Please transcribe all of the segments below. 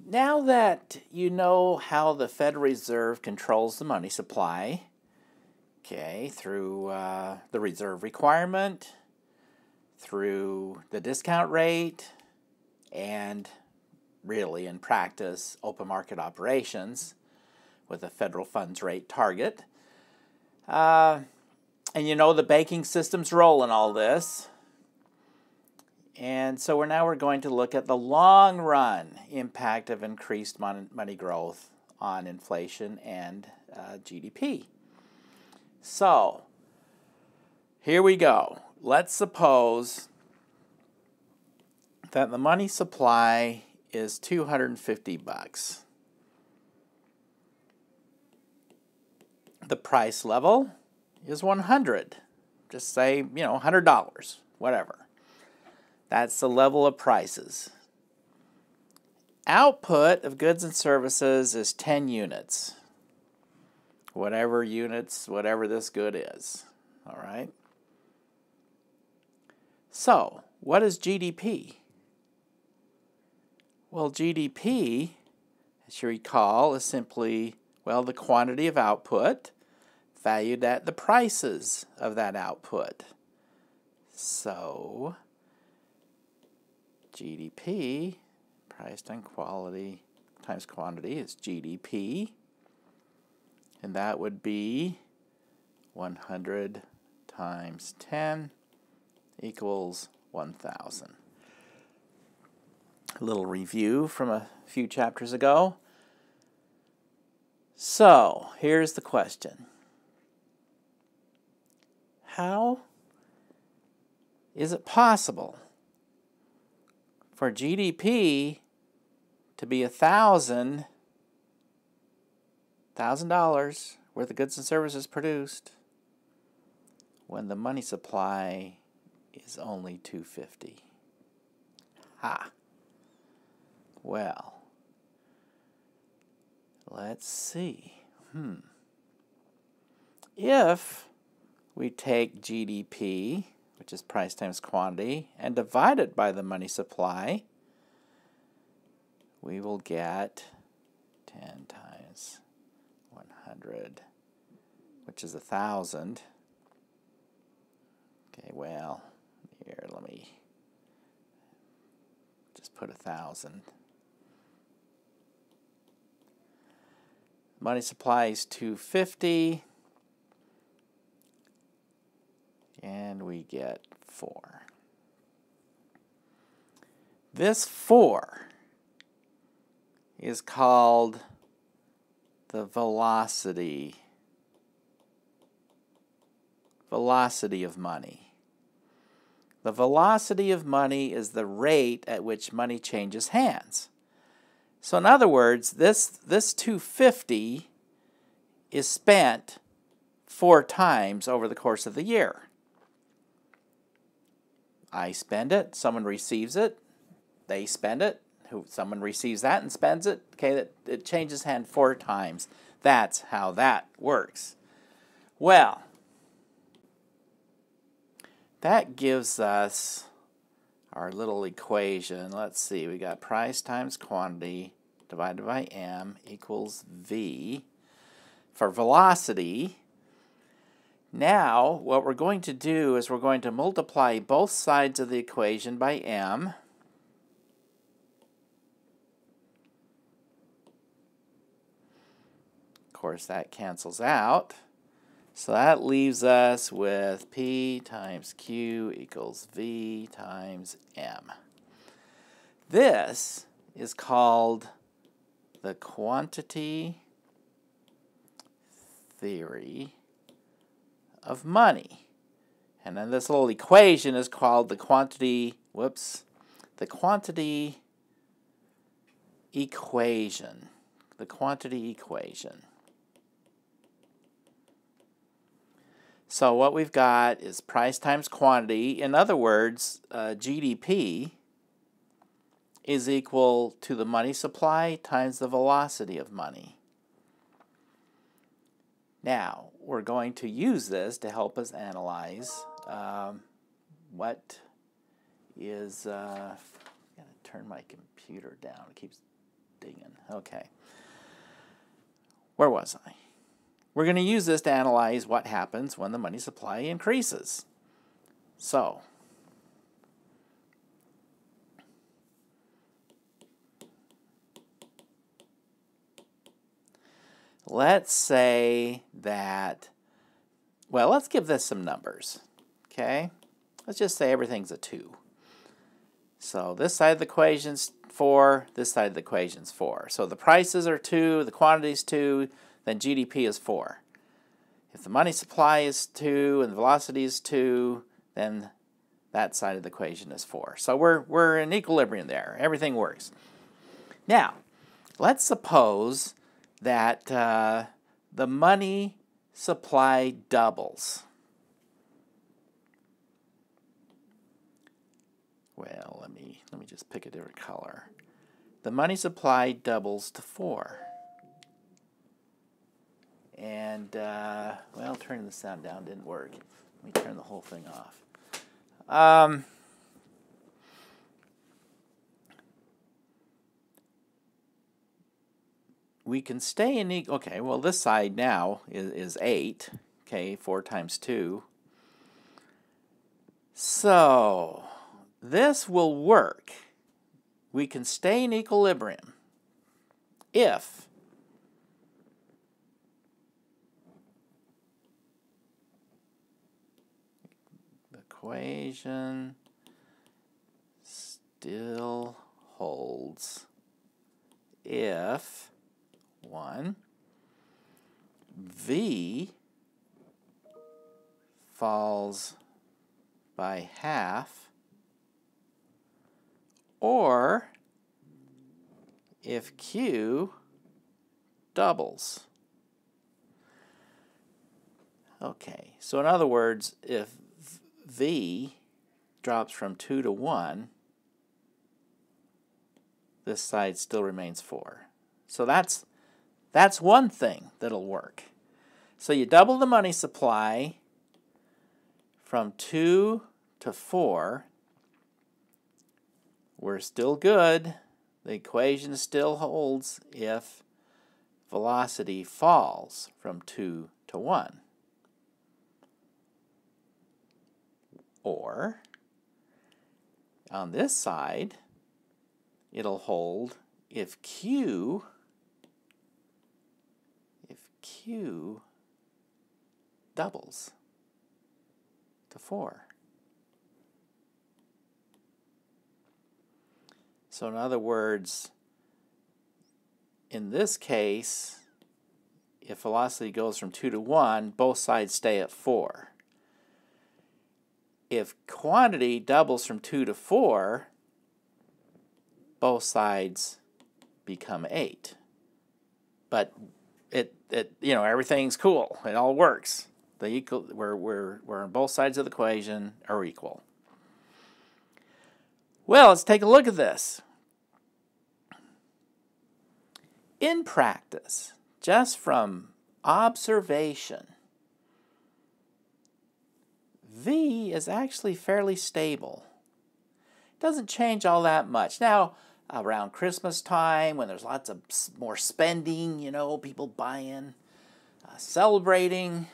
Now that you know how the Federal Reserve controls the money supply, okay, through the reserve requirement, through the discount rate, and really in practice open market operations with a federal funds rate target, and you know the banking system's role in all this. And so we're going to look at the long run impact of increased money growth on inflation and GDP. So here we go. Let's suppose that the money supply is $250. The price level is $100. Just say, $100, whatever. That's the level of prices. Output of goods and services is 10 units. Whatever this good is. All right? So, what is GDP? Well, GDP, as you recall, is simply, the quantity of output valued at the prices of that output. So, GDP, price times quantity, is GDP. And that would be 100 times 10 equals 1,000. A little review from a few chapters ago. So, here's the question. How is it possible for GDP to be $1,000 worth of goods and services produced when the money supply is only $250? Well, let's see. If we take GDP, which is price times quantity, and divide it by the money supply, we will get 10 times 100, which is 1,000. Okay, well, here, let me just put 1,000. Money supply is $250, and we get 4. This 4 is called the velocity of money. The velocity of money is the rate at which money changes hands. So in other words, this $250 is spent 4 times over the course of the year. I spend it, someone receives it, they spend it, someone receives that and spends it. Okay, it changes hand 4 times. That's how that works. Well, that gives us our little equation. Let's see, we got price times quantity divided by m equals v for velocity. Now, what we're going to do is we're going to multiply both sides of the equation by m. Of course, that cancels out. So that leaves us with P times Q equals V times M. This is called the quantity theory of money. And then this little equation is called the quantity equation. The quantity equation. So what we've got is price times quantity. In other words, GDP is equal to the money supply times the velocity of money. Now, we're going to use this to help us analyze what is... I've got to turn my computer down. It keeps dinging. Okay. Where was I? We're going to use this to analyze what happens when the money supply increases. So, let's say that, well, let's give this some numbers, okay? Let's just say everything's a 2. So this side of the equation's 4, this side of the equation's 4. So the prices are 2, the quantity's 2, then GDP is 4. If the money supply is 2 and the velocity is 2, then that side of the equation is 4. So we're in equilibrium there. Everything works. Now, let's suppose that the money supply doubles. Well, let me just pick a different color. The money supply doubles to 4. And, well, turning the sound down didn't work. Let me turn the whole thing off. We can stay in okay, well, this side now is 8. Okay, 4 times 2. So, this will work. We can stay in equilibrium if the equation still holds if 1, V falls by half, or if Q doubles. Okay, so in other words, if V drops from 2 to 1, this side still remains 4. So that's one thing that'll work. So you double the money supply from 2 to 4. We're still good. The equation still holds if velocity falls from 2 to 1. Or, on this side, it'll hold if Q doubles to 4. So in other words, in this case, if velocity goes from 2 to 1, both sides stay at 4. If quantity doubles from 2 to 4, both sides become 8. But everything's cool. It all works. We're on both sides of the equation are equal. Well, let's take a look at this. In practice, just from observation, V is actually fairly stable. It doesn't change all that much. Now, around Christmas time, when there's lots of more spending, people buying, celebrating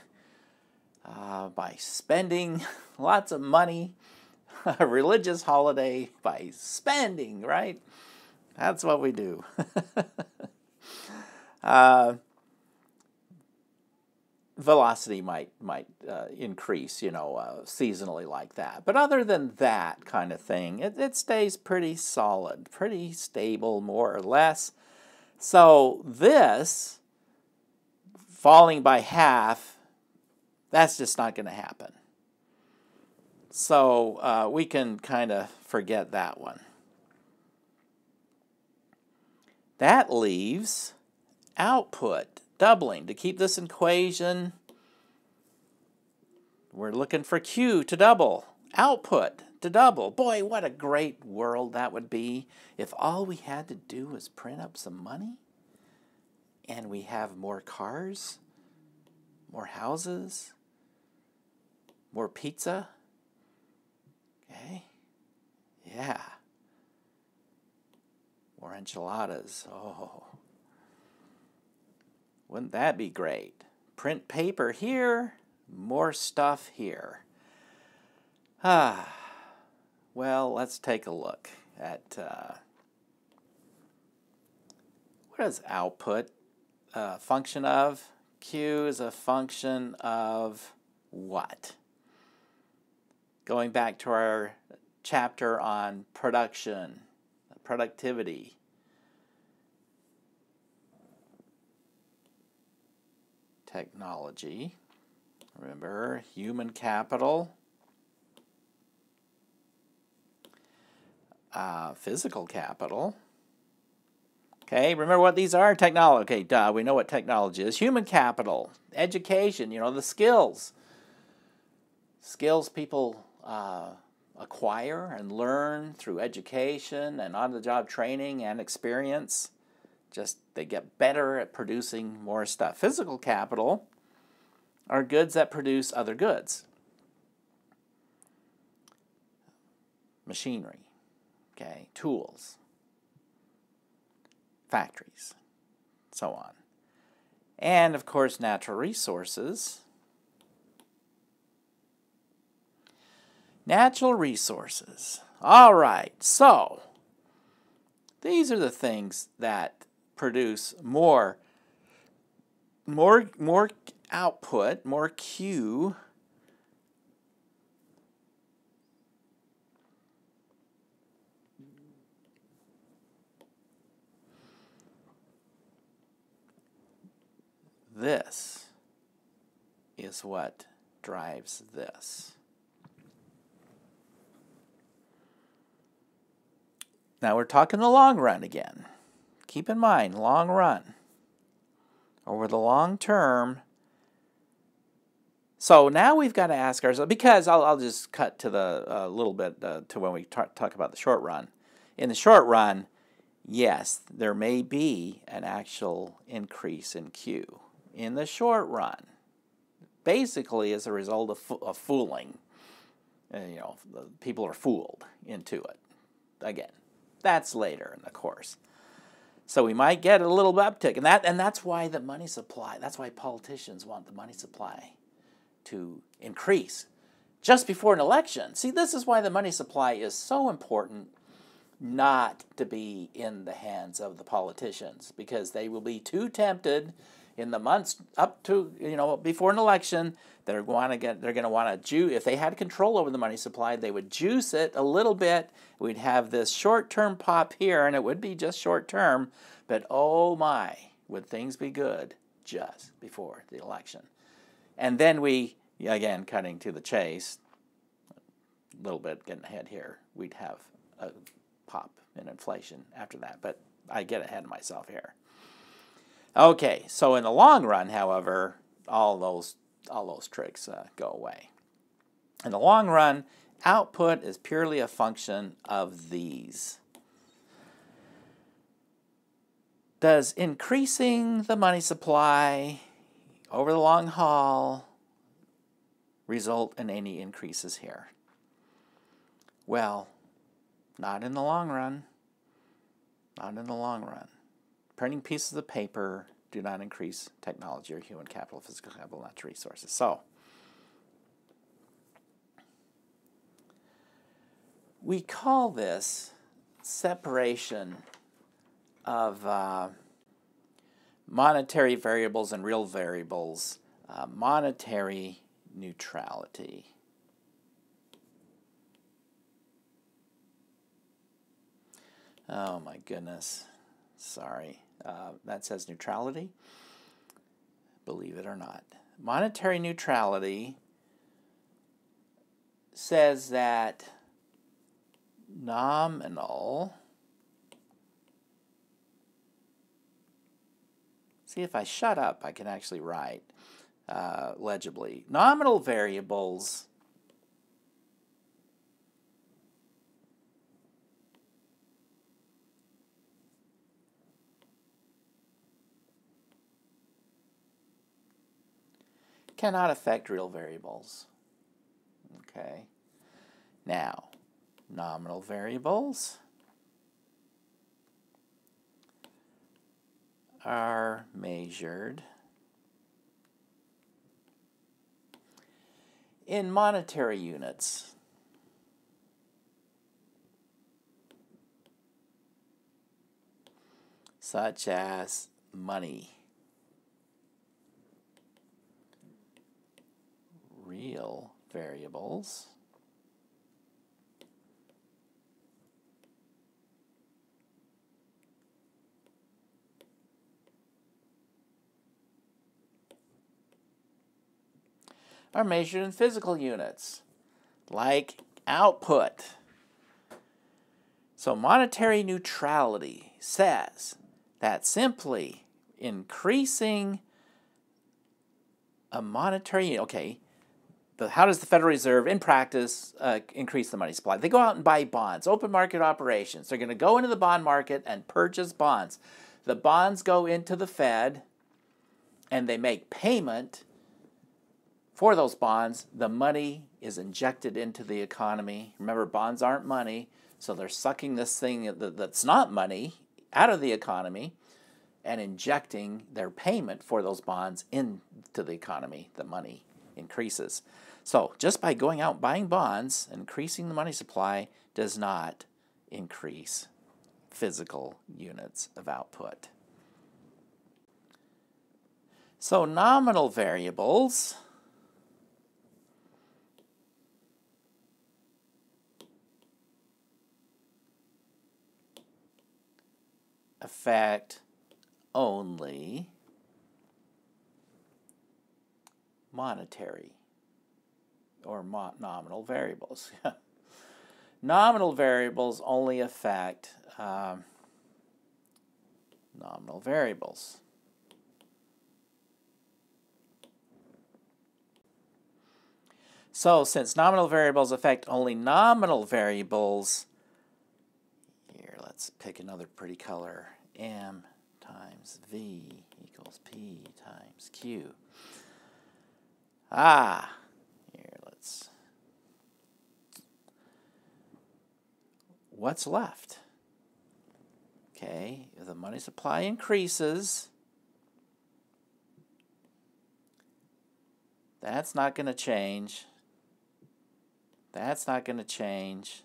by spending lots of money, a religious holiday by spending, right? That's what we do. Velocity might increase, seasonally like that. But other than that kind of thing, it stays pretty solid, pretty stable, more or less. So this, falling by half, that's just not going to happen. So we can kind of forget that one. That leaves output doubling. To keep this equation, we're looking for Q to double, output to double. Boy, what a great world that would be if all we had to do was print up some money and we have more cars, more houses, more pizza. Okay? Yeah. More enchiladas. Oh, wouldn't that be great? Print paper here, more stuff here. Well, let's take a look at what is output a function of? Q is a function of what? Going back to our chapter on production, productivity. Technology. Remember, human capital. Physical capital. Okay, remember what these are? Technology. Okay, duh, we know what technology is. Human capital, education, you know, the skills. Skills people acquire and learn through education and on-the-job training and experience. Just they get better at producing more stuff. Physical capital are goods that produce other goods. Machinery, okay, tools, factories, so on. And, of course, natural resources. Natural resources. All right, so these are the things that produce more output, more Q, this is what drives this. Now we're talking the long run again. Keep in mind, long run. Over the long term. So now we've got to ask ourselves, because I'll just cut to the little bit to when we talk about the short run. In the short run, yes, there may be an actual increase in Q. In the short run, basically as a result of fooling. You know, people are fooled into it. Again, that's later in the course. So we might get a little uptick, and that's why the money supply. That's why politicians want the money supply to increase just before an election. See, this is why the money supply is so important not to be in the hands of the politicians, because they will be too tempted in the months up to, before an election. They're going to want to if they had control over the money supply, they would juice it a little bit. We'd have this short-term pop here, and it would be just short-term, but oh my, would things be good just before the election. And then we, again, cutting to the chase, a little bit getting ahead here, we'd have a pop in inflation after that, but I get ahead of myself here. Okay, so in the long run, however, all those tricks go away. In the long run, output is purely a function of these. Does increasing the money supply over the long haul result in any increases here? Well, not in the long run. Not in the long run. Printing pieces of paper do not increase technology or human capital, physical capital, natural resources. So, we call this separation of monetary variables and real variables, monetary neutrality. Oh my goodness, sorry. That says neutrality, believe it or not. Monetary neutrality says that nominal, see if I shut up I can actually write legibly. Nominal variables cannot affect real variables. Okay. Now, nominal variables are measured in monetary units. Such as money. Real variables are measured in physical units, like output. So monetary neutrality says that simply increasing a monetary unit, okay, how does the Federal Reserve, in practice, increase the money supply? They go out and buy bonds, open market operations. They're going to go into the bond market and purchase bonds. The bonds go into the Fed, and they make payment for those bonds. The money is injected into the economy. Remember, bonds aren't money, so they're sucking this thing that's not money out of the economy and injecting their payment for those bonds into the economy. The money increases. So just by going out and buying bonds, increasing the money supply does not increase physical units of output. So nominal variables affect only monetary or nominal variables. Nominal variables only affect nominal variables. So since nominal variables affect only nominal variables, here let's pick another pretty color. M times V equals P times Q. Here let's, what's left? Okay, if the money supply increases, that's not going to change. That's not going to change.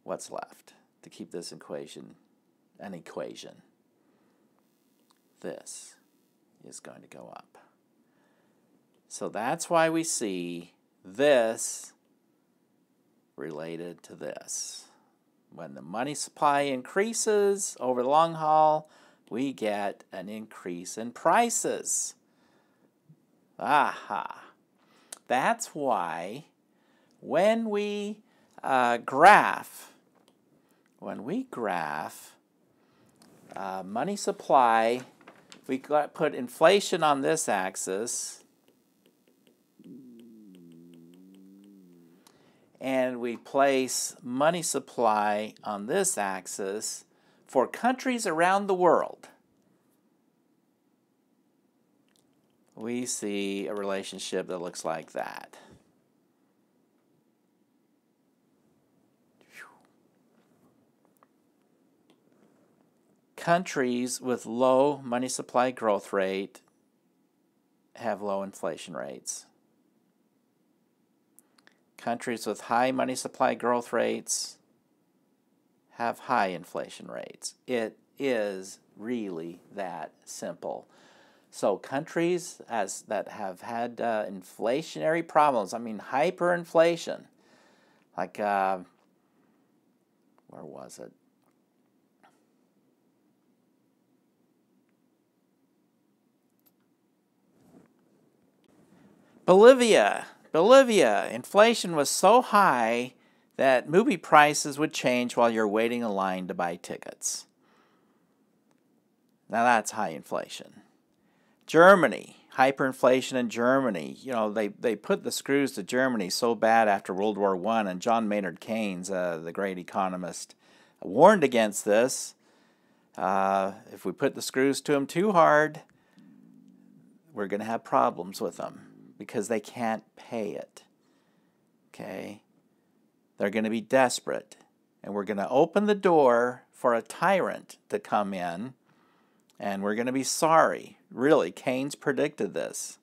What's left to keep this equation an equation? This is going to go up. So that's why we see this related to this. When the money supply increases over the long haul, we get an increase in prices. That's why when we graph money supply, we put inflation on this axis, and we place money supply on this axis for countries around the world. We see a relationship that looks like that. Countries with low money supply growth rate have low inflation rates. Countries with high money supply growth rates have high inflation rates. It is really that simple. So countries that have had inflationary problems, I mean hyperinflation, like, where was it? Bolivia, inflation was so high that movie prices would change while you're waiting in line to buy tickets. Now that's high inflation. Germany, hyperinflation in Germany. You know, they put the screws to Germany so bad after World War I, and John Maynard Keynes, the great economist, warned against this. If we put the screws to them too hard, we're going to have problems with them because they can't pay it. Okay? They're going to be desperate, and we're going to open the door for a tyrant to come in, and we're going to be sorry. Really, Keynes predicted this.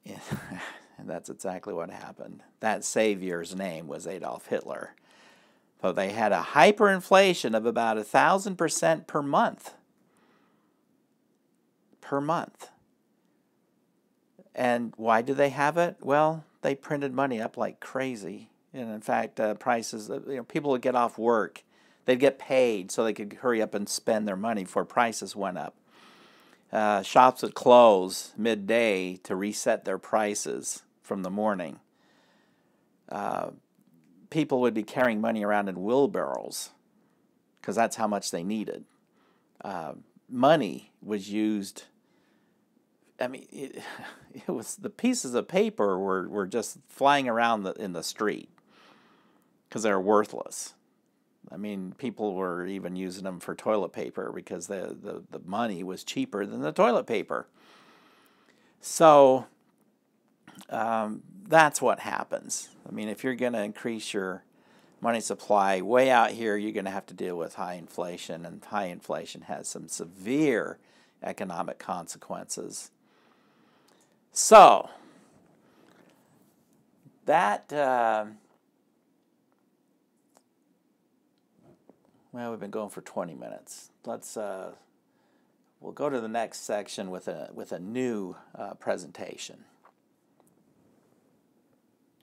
And that's exactly what happened. That savior's name was Adolf Hitler. So they had a hyperinflation of about 1,000% per month. Per month. And why do they have it? Well, they printed money up like crazy. And in fact, prices, people would get off work. They'd get paid so they could hurry up and spend their money before prices went up. Shops would close midday to reset their prices from the morning. People would be carrying money around in wheelbarrows because that's how much they needed. Money was used. I mean, it was the pieces of paper were just flying around in the street because they're worthless. I mean, people were even using them for toilet paper because the money was cheaper than the toilet paper. So that's what happens. I mean, if you're going to increase your money supply way out here, you're going to have to deal with high inflation, and high inflation has some severe economic consequences. So that, well, we've been going for 20 minutes. We'll go to the next section with a new presentation.